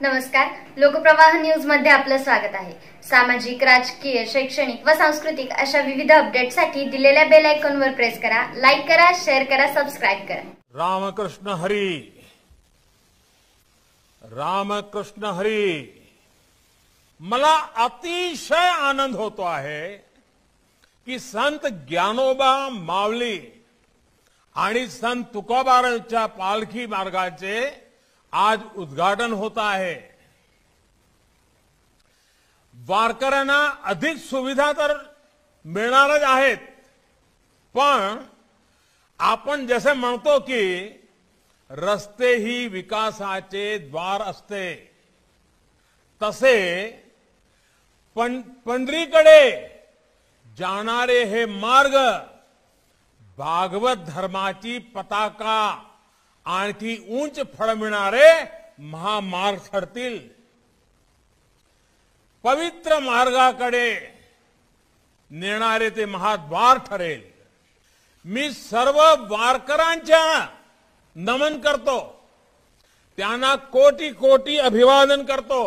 नमस्कार, लोकप्रवाह न्यूज मध्ये आपलं स्वागत आहे। सामाजिक, राजकीय, शैक्षणिक व सांस्कृतिक अशा विविध अपडेटसाठी दिलेल्या बेल आयकॉनवर प्रेस करा, लाईक करा, शेअर करा, सबस्क्राइब करा। रामकृष्ण हरी, रामकृष्ण हरी। मला अतिशय आनंद होतो आहे की संत ज्ञानोबा माऊली आणि संत तुकोबारांच्या पालखी मार्गाचे आज उद्घाटन होत आहे। वारकऱ्यांना अधिक सुविधा तर मिळणारच आहेत, पण आपण जसे म्हणतो की रस्ते ही विकासाचे द्वार असते, तसे पंढरीकडे जाणारे हे मार्ग भागवत धर्माची पताका आणखी उंच फडविणारे महामार्ग ठरतील। पवित्र मार्गाकडे नेणारे ते महाद्वार ठरेल। मी सर्व वारकऱ्यांच्या नमन करतो, त्यांना कोटी कोटी अभिवादन करतो।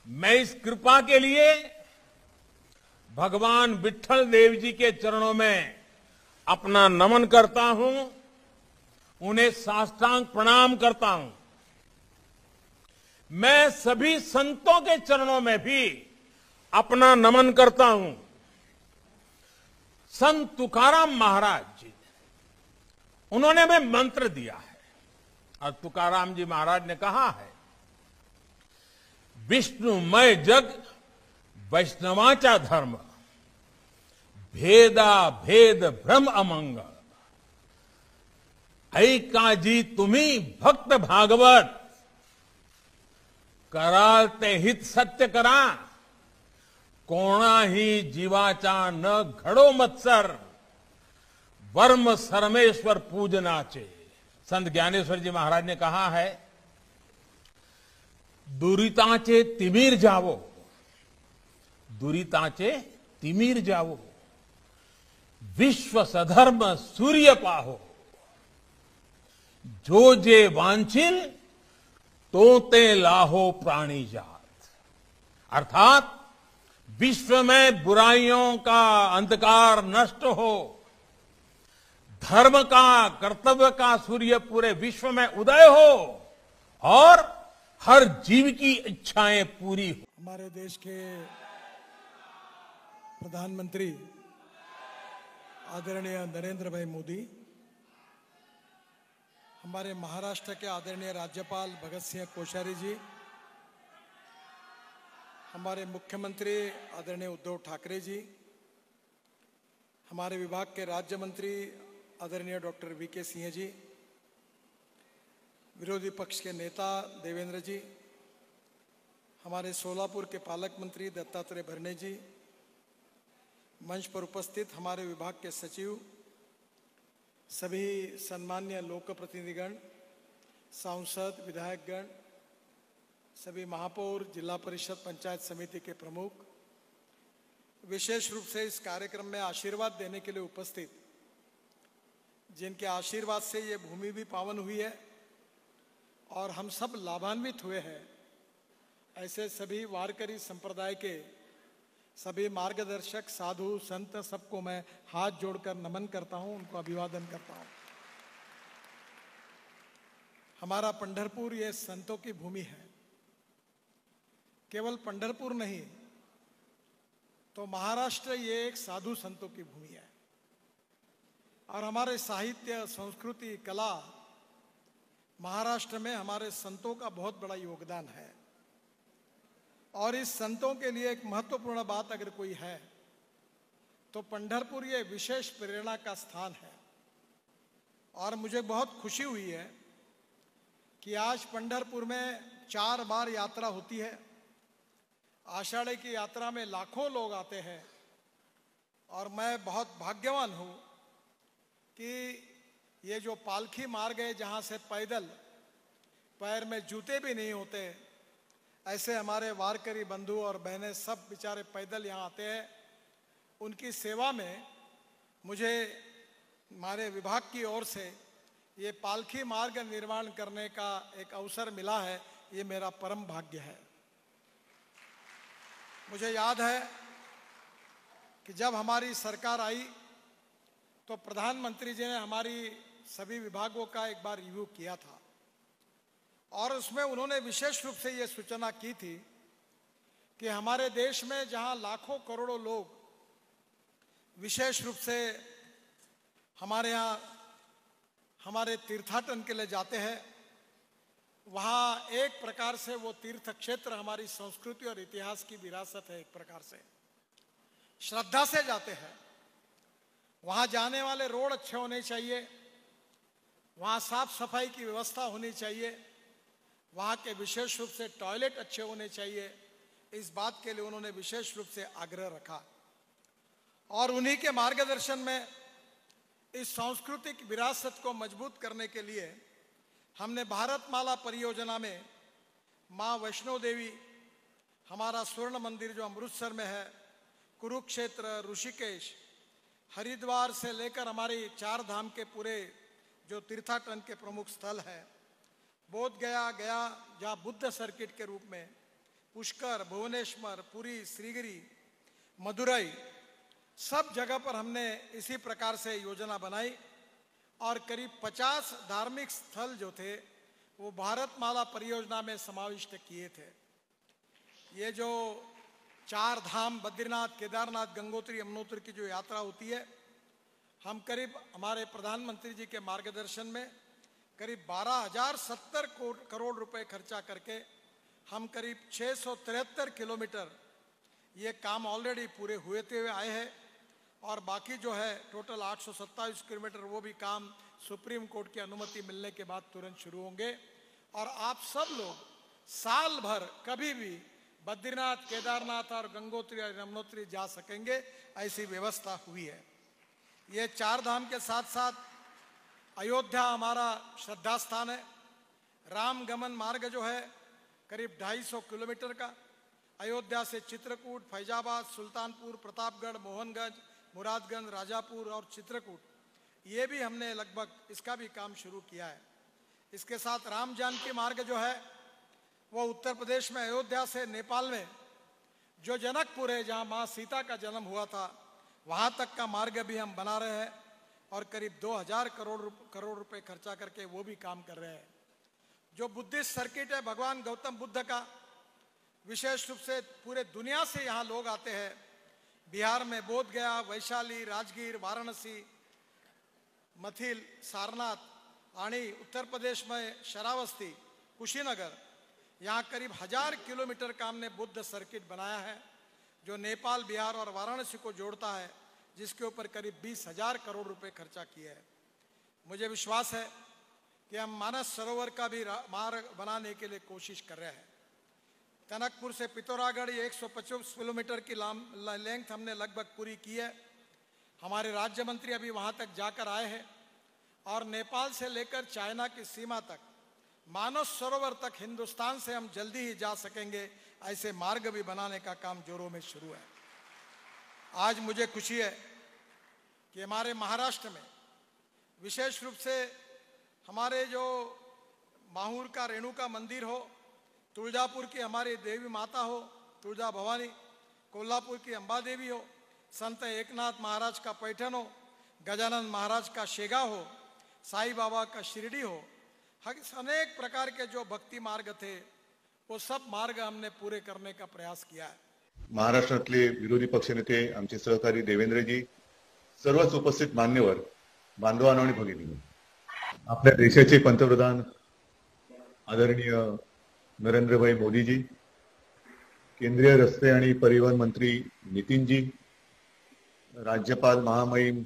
मैं इस कृपा के लिए भगवान विट्ठल देव जी के चरणों में अपना नमन करता हूं, उन्हें साष्टांग प्रणाम करता हूं। मैं सभी संतों के चरणों में भी अपना नमन करता हूं। संत तुकाराम महाराज जी, उन्होंने हमें मंत्र दिया है और तुकाराम जी महाराज ने कहा है, विष्णुमय जग वैष्णवाचा धर्म, भेदा भेद भ्रम अमंग, ऐकाजी तुम्ही भक्त भागवत, कराल ते हित सत्य करा, कोणाही जीवाचा न घडो मत्सर, वर्म सरमेश्वर पूजनाचे। संत ज्ञानेश्वर जी महाराज ने कहा है, दुरिताचे तिमीर जावो, दुरिताचे तिमीर जावो, विश्व सधर्म सूर्य पाहो, जो जे वांछिल तो ते लाहो प्राणी जात। अर्थात विश्व में बुराइयों का अंधकार नष्ट हो, धर्म का, कर्तव्य का सूर्य पूरे विश्व में उदय हो और हर जीव की इच्छाएं पूरी हो। हमारे देश के प्रधानमंत्री आदरणीय नरेंद्र भाई मोदी, हमारे महाराष्ट्र के आदरणीय राज्यपाल भगत सिंह कोश्यारी जी, हमारे मुख्यमंत्री आदरणीय उद्धव ठाकरे जी, हमारे विभाग के राज्य मंत्री आदरणीय डॉक्टर वीके सिंह जी, विरोधी पक्ष के नेता देवेंद्र जी, हमारे सोलापुर के पालक मंत्री दत्तात्रेय भरणे जी, मंच पर उपस्थित हमारे विभाग के सचिव, सभी सम्मान्य लोक प्रतिनिधिगण, सांसद, विधायकगण, सभी महापौर, जिला परिषद, पंचायत समिति के प्रमुख, विशेष रूप से इस कार्यक्रम में आशीर्वाद देने के लिए उपस्थित, जिनके आशीर्वाद से ये भूमि भी पावन हुई है और हम सब लाभान्वित हुए हैं, ऐसे सभी वारकरी संप्रदाय के सभी मार्गदर्शक, साधु, संत, सबको मैं हाथ जोड़कर नमन करता हूं, उनको अभिवादन करता हूं। हमारा पंढरपुर ये संतों की भूमि है। केवल पंढरपुर नहीं तो महाराष्ट्र ये एक साधु संतों की भूमि है और हमारे साहित्य, संस्कृति, कला, महाराष्ट्र में हमारे संतों का बहुत बड़ा योगदान है। और इस संतों के लिए एक महत्वपूर्ण बात अगर कोई है तो पंढरपुर ये विशेष प्रेरणा का स्थान है। और मुझे बहुत खुशी हुई है कि आज पंढरपुर में 4 बार यात्रा होती है। आषाढ़ की यात्रा में लाखों लोग आते हैं और मैं बहुत भाग्यवान हूँ कि ये जो पालखी मार्ग है, जहाँ से पैदल, पैर में जूते भी नहीं होते, ऐसे हमारे वारकरी बंधु और बहनें सब बेचारे पैदल यहाँ आते हैं। उनकी सेवा में मुझे हमारे विभाग की ओर से ये पालखी मार्ग निर्माण करने का एक अवसर मिला है, ये मेरा परम भाग्य है। मुझे याद है कि जब हमारी सरकार आई तो प्रधानमंत्री जी ने हमारी सभी विभागों का एक बार रिव्यू किया था और उसमें उन्होंने विशेष रूप से ये सूचना की थी कि हमारे देश में जहां लाखों करोड़ों लोग विशेष रूप से हमारे यहाँ हमारे तीर्थाटन के लिए जाते हैं, वहाँ एक प्रकार से वो तीर्थ क्षेत्र हमारी संस्कृति और इतिहास की विरासत है। एक प्रकार से श्रद्धा से जाते हैं। वहाँ जाने वाले रोड अच्छे होने चाहिए, वहाँ साफ सफाई की व्यवस्था होनी चाहिए, वहाँ के विशेष रूप से टॉयलेट अच्छे होने चाहिए। इस बात के लिए उन्होंने विशेष रूप से आग्रह रखा और उन्हीं के मार्गदर्शन में इस सांस्कृतिक विरासत को मजबूत करने के लिए हमने भारतमाला परियोजना में माँ वैष्णो देवी, हमारा स्वर्ण मंदिर जो अमृतसर में है, कुरुक्षेत्र, ऋषिकेश, हरिद्वार से लेकर हमारी 4 धाम के पूरे जो तीर्थाटन के प्रमुख स्थल हैं, बोध गया, जहाँ बुद्ध सर्किट के रूप में, पुष्कर, भुवनेश्वर, पुरी, श्रीगिरी, मदुरई, सब जगह पर हमने इसी प्रकार से योजना बनाई और करीब 50 धार्मिक स्थल जो थे वो भारतमाला परियोजना में समाविष्ट किए थे। ये जो 4 धाम बद्रीनाथ, केदारनाथ, गंगोत्री, यमुनोत्री की जो यात्रा होती है, हम करीब हमारे प्रधानमंत्री जी के मार्गदर्शन में करीब 12,070 करोड़ रुपए खर्चा करके हम करीब 673 किलोमीटर ये काम ऑलरेडी पूरे हुए आए हैं और बाकी जो है टोटल 827 किलोमीटर वो भी काम सुप्रीम कोर्ट की अनुमति मिलने के बाद तुरंत शुरू होंगे और आप सब लोग साल भर कभी भी बद्रीनाथ, केदारनाथ और गंगोत्री और यमुनोत्री जा सकेंगे, ऐसी व्यवस्था हुई है। ये 4 धाम के साथ साथ अयोध्या हमारा श्रद्धा स्थान है। राम गमन मार्ग जो है करीब 250 किलोमीटर का, अयोध्या से चित्रकूट, फैजाबाद, सुल्तानपुर, प्रतापगढ़, मोहनगंज, मुरादगंज, राजापुर और चित्रकूट, ये भी हमने लगभग इसका भी काम शुरू किया है। इसके साथ राम जानकी मार्ग जो है वो उत्तर प्रदेश में अयोध्या से नेपाल में जो जनकपुर है, जहाँ माँ सीता का जन्म हुआ था, वहाँ तक का मार्ग भी हम बना रहे हैं और करीब 2000 करोड़ रुपए खर्चा करके वो भी काम कर रहे हैं। जो बुद्धिस्ट सर्किट है भगवान गौतम बुद्ध का, विशेष रूप से पूरे दुनिया से यहाँ लोग आते हैं। बिहार में बोध गया, वैशाली, राजगीर, वाराणसी, मथिल, सारनाथ, आनी, उत्तर प्रदेश में शरावस्ती, कुशीनगर, यहाँ करीब 1000 किलोमीटर का हमने बुद्ध सर्किट बनाया है जो नेपाल, बिहार और वाराणसी को जोड़ता है, जिसके ऊपर करीब 20,000 करोड़ रुपए खर्चा किए हैं। मुझे विश्वास है कि हम मानस सरोवर का भी मार्ग बनाने के लिए कोशिश कर रहे हैं। टनकपुर से पिथौरागढ़ ये 125 किलोमीटर की लेंथ हमने लगभग पूरी की है। हमारे राज्य मंत्री अभी वहाँ तक जाकर आए हैं और नेपाल से लेकर चाइना की सीमा तक, मानस सरोवर तक हिंदुस्तान से हम जल्दी ही जा सकेंगे, ऐसे मार्ग भी बनाने का काम जोरों में शुरू है। आज मुझे खुशी है कि हमारे महाराष्ट्र में विशेष रूप से हमारे जो माहूर का रेणुका मंदिर हो, तुळजापुर की हमारी देवी माता हो तुळजा भवानी, कोल्हापुर की अंबा देवी हो, संत एकनाथ महाराज का पैठण हो, गजानन महाराज का शेगाव हो, साईं बाबा का शिरडी हो, अनेक प्रकार के जो भक्ति मार्ग थे वो सब मार्ग हमने पूरे करने का प्रयास किया है। महाराष्ट्रातले विरोधी पक्षनेते आमचे सहकारी देवेंद्रजी, सर्वच उपस्थित मान्यवर, बांधवांनो आणि भगिनींनो, आपल्या देशाचे पंतप्रधान आदरणीय नरेंद्रभाई मोदीजी, केंद्रीय रस्ते आणि परिवहन मंत्री नितीनजी, राज्यपाल महामहिम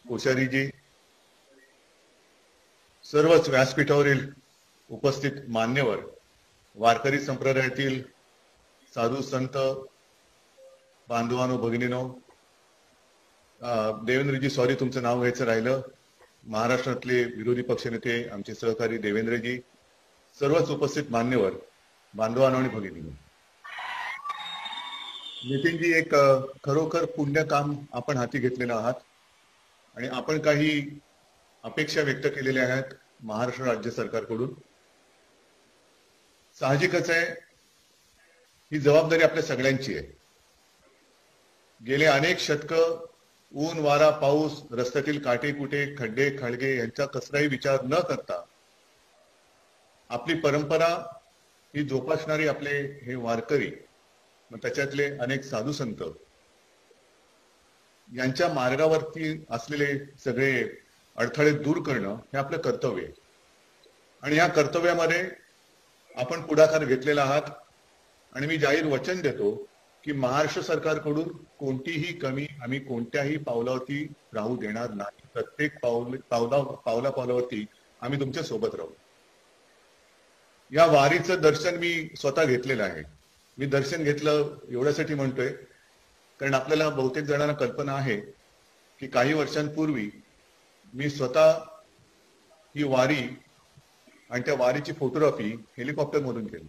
कोश्यारीजी, सर्वच व्यासपीठावरील उपस्थित मान्यवर, वारकरी संप्रदायातील साधू संत, बांधवांनो भगिनींनो, देवेंद्रजी सॉरी तुमचं नाव घ्यायचं राहिलं, महाराष्ट्रातले विरोधी पक्षनेते आमचे सहकारी देवेंद्रजी, सर्वच उपस्थित मान्यवर, बांधवांनो आणि भगिनींनो, नितीनजी एक खरोखर पुण्य काम आपण हाती घेतलेलं आहात आणि आपण काही अपेक्षा व्यक्त केलेल्या आहेत महाराष्ट्र राज्य सरकारकडून. साहजिकच आहे, ही जबाबदारी आपल्या सगळ्यांची आहे. गेले अनेक शतकं ऊन वारा पाऊस, रस्त्यातील काटेकुटे खड्डे खळगे यांचा कसलाही विचार न करता आपली परंपरा ही जोपासणारी आपले हे वारकरी, मग त्याच्यातले अनेक साधू संत यांच्या मार्गावरती असलेले सगळे अडथळे दूर करणं हे आपलं कर्तव्य आहे. आणि या कर्तव्यामध्ये आपण पुढाकार घेतलेला आहात. आणि मी जाहीर वचन देतो की महाराष्ट्र सरकारकडून कोणतीही कमी आम्ही कोणत्याही पावलावरती राहू देणार नाही. प्रत्येक पावलावरती आम्ही तुमच्या सोबत राहू. या वारीचं दर्शन मी स्वतः घेतलेलं आहे. मी दर्शन घेतलं एवढ्यासाठी म्हणतोय कारण आपल्याला बहुतेक जणांना कल्पना आहे की काही वर्षांपूर्वी मी स्वतः ही वारी आणि त्या वारीची फोटोग्राफी हेलिकॉप्टर मधून केली.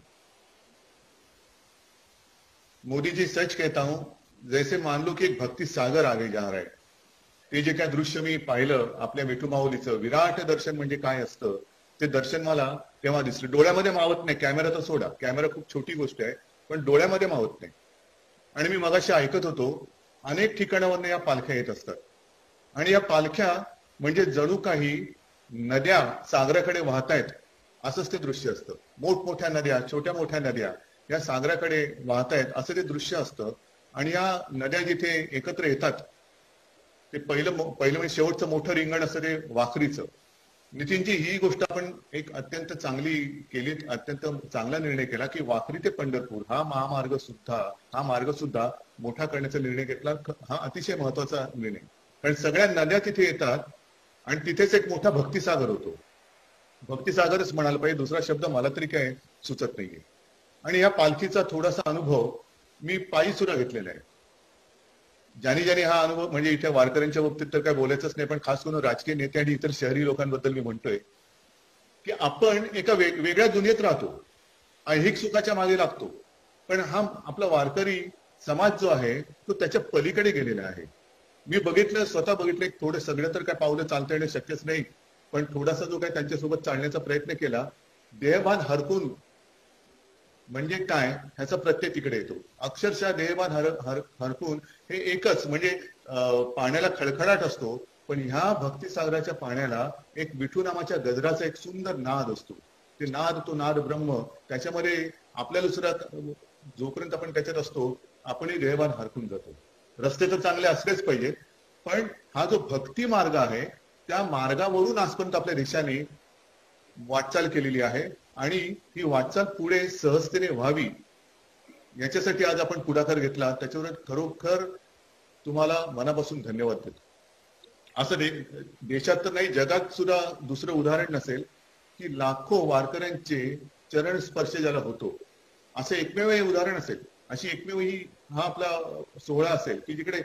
मोदी जी सच कहता हूं, जैसे मान लो की एक भक्ति सागर आगे जा रहा है. ते जे काय दृश्य मी पाहिलं आपल्या विठू माऊलीचं विराट दर्शन म्हणजे काय असतं ते दर्शन मला तेव्हा दिसलं. डोळ्यामध्ये मावत नाही, कॅमेरा तर सोडा, कॅमेरा खूप छोटी गोष्ट आहे, पण डोळ्यामध्ये मावत नाही. आणि मी मगाशी ऐकत होतो अनेक ठिकाणावरून या पालख्या येत असतात आणि या पालख्या म्हणजे जणू काही नद्या सागराकडे वाहतायत असंच ते दृश्य असतं. मोठमोठ्या नद्या, छोट्या मोठ्या नद्या या सागराकडे वाहतायत असं ते दृश्य असतं. आणि या नद्या जिथे एकत्र येतात ते पहिलं म्हणजे शेवटचं मोठं रिंगण असतं ते वाखरीचं. नितीनजी, ही गोष्ट आपण एक अत्यंत चांगली केली, अत्यंत चांगला निर्णय केला की वाखरी ते पंढरपूर हा मार्ग सुद्धा मोठा करण्याचा निर्णय घेतला. हा अतिशय महत्वाचा निर्णय, कारण सगळ्या नद्या तिथे येतात आणि तिथेच एक मोठा भक्तिसागर होतो. भक्तिसागरच म्हणायला पाहिजे, दुसरा शब्द मला तरी काय सुचत नाहीये. आणि या पालखीचा थोडासा अनुभव मी पायी सुद्धा घेतलेला आहे. ज्याने हा अनुभव म्हणजे इथे वारकऱ्यांच्या बाबतीत तर काय बोलायचंच नाही, पण खास करून राजकीय नेते आणि इतर शहरी लोकांबद्दल मी म्हणतोय की आपण एका वेगळ्या दुनियेत राहतो, ऐहिक सुखाच्या मागे लागतो, पण हा आपला वारकरी समाज जो आहे तो त्याच्या पलीकडे गेलेला आहे. मी स्वतः बघितलं, थोडं सगळं तर काय पावलं चालता येणं शक्यच नाही, पण थोडासा जो काय त्यांच्यासोबत चालण्याचा प्रयत्न केला, देहभान हरपून म्हणजे काय ह्याचा प्रत्यय तिकडे येतो. अक्षरशः देहभान हरपून हे एकच म्हणजे पाण्याला खळखळाट असतो, पण ह्या भक्तिसागराच्या पाण्याला एक विठू नामाच्या गजराचा एक सुंदर नाद असतो. ते तो नाद ब्रह्म त्याच्यामध्ये आपल्याला सुद्धा जोपर्यंत आपण त्याच्यात असतो आपणही देहभान हरपून जातो. रस्ते तर चांगले असलेच पाहिजेत, पण हा जो भक्ती मार्ग आहे त्या मार्गावरून आजपर्यंत आपल्या देशाने वाटचाल केलेली आहे आणि ही वाटचाल पुढे सहजतेने व्हावी याच्यासाठी आज आपण पुढाकार घेतला. त्याच्यावर खरोखर तुम्हाला मनापासून धन्यवाद देतो. असं देशात तर नाही, जगात सुद्धा दुसरं उदाहरण नसेल की लाखो वारकऱ्यांचे चरण स्पर्श ज्याला होतो, असं एकमेव हे उदाहरण असेल, अशी एकमेव ही हा आपला सोहळा असेल की जिकडे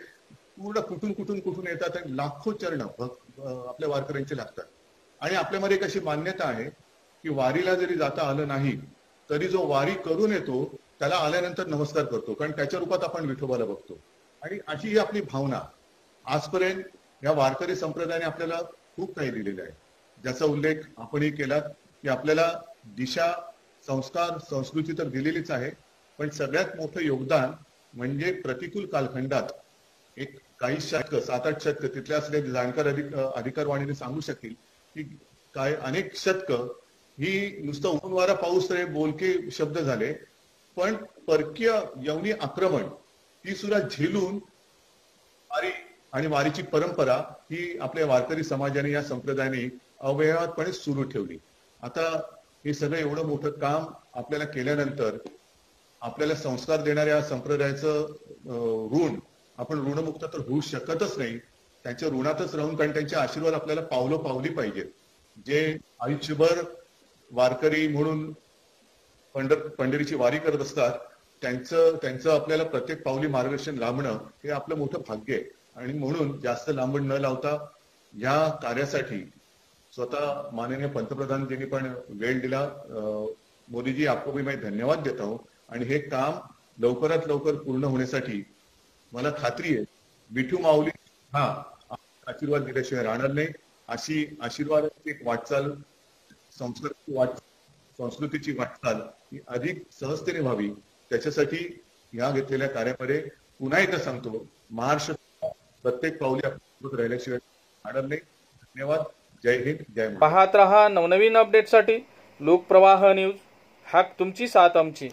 पूर्ण कुठून येतात आणि लाखो चरण आपल्या वारकऱ्यांचे लागतात. आणि आपल्यामध्ये एक अशी मान्यता आहे की वारीला जरी जाता आलं नाही तरी जो वारी करून येतो त्याला आल्यानंतर नमस्कार करतो, कारण त्याच्या रूपात आपण विठोबाला बघतो. आणि अशी ही आपली भावना आजपर्यंत या वारकरी संप्रदायाने आपल्याला खूप काही दिलेलं आहे, ज्याचा उल्लेख आपणही केला की आपल्याला दिशा, संस्कार, संस्कृती तर दिलेलीच आहे, पण सगळ्यात मोठं योगदान म्हणजे प्रतिकूल कालखंडात एक काही शतक 7-8 शतक तिथल्या असलेले जाणकार अधिकारवाणीने सांगू शकतील की काय अनेक शतक ही नुसतं ऊन वारा पाऊस रे बोलके शब्द झाले, पण परकीय यवनी आक्रमण ही सुद्धा झेलून वारी आणि वारीची परंपरा ही आपल्या वारकरी समाजाने या संप्रदायाने अवयवातपणे सुरू ठेवली. आता हे सगळं एवढं मोठं काम आपल्याला केल्यानंतर आपल्याला संस्कार देणाऱ्या संप्रदायाचं ऋण आपण ऋणमुक्त तर होऊ शकतच नाही, त्यांच्या ऋणातच राहून, कारण त्यांचे आशीर्वाद आपल्याला पावली पाहिजेत. जे आयुष्यभर वारकरी म्हणून पंढरीची वारी करत असतात त्यांचं आपल्याला प्रत्येक पावली मार्गदर्शन लाभणं हे आपलं मोठं भाग्य आहे. आणि म्हणून जास्त लांबण न लावता या कार्यासाठी स्वतः माननीय पंतप्रधानजींनी पण वेळ दिला. मोदीजी, आपको भी मैं धन्यवाद देता हूं. आणि हे काम लवकरात लवकर पूर्ण होण्यासाठी मला खात्री आहे विठू माऊली आशीर्वाद दिल्याशिवाय राहणार नाही. अशी आशीर्वादाची एक वाटचाल, संस्कृतीची वाटचाल ही अधिक सहजतेने व्हावी, त्याच्यासाठी ह्या घेतलेल्या कार्यामध्ये पुन्हा एकदा सांगतो, महाराष्ट्र प्रत्येक पाऊली आपण राहिल्याशिवाय राहणार नाही. धन्यवाद. जय हिंद, जय महाराष्ट्र. पाहत रहा नवनवीन अपडेटसाठी लोकप्रवाह न्यूज. हाक तुमची, साथ आमची.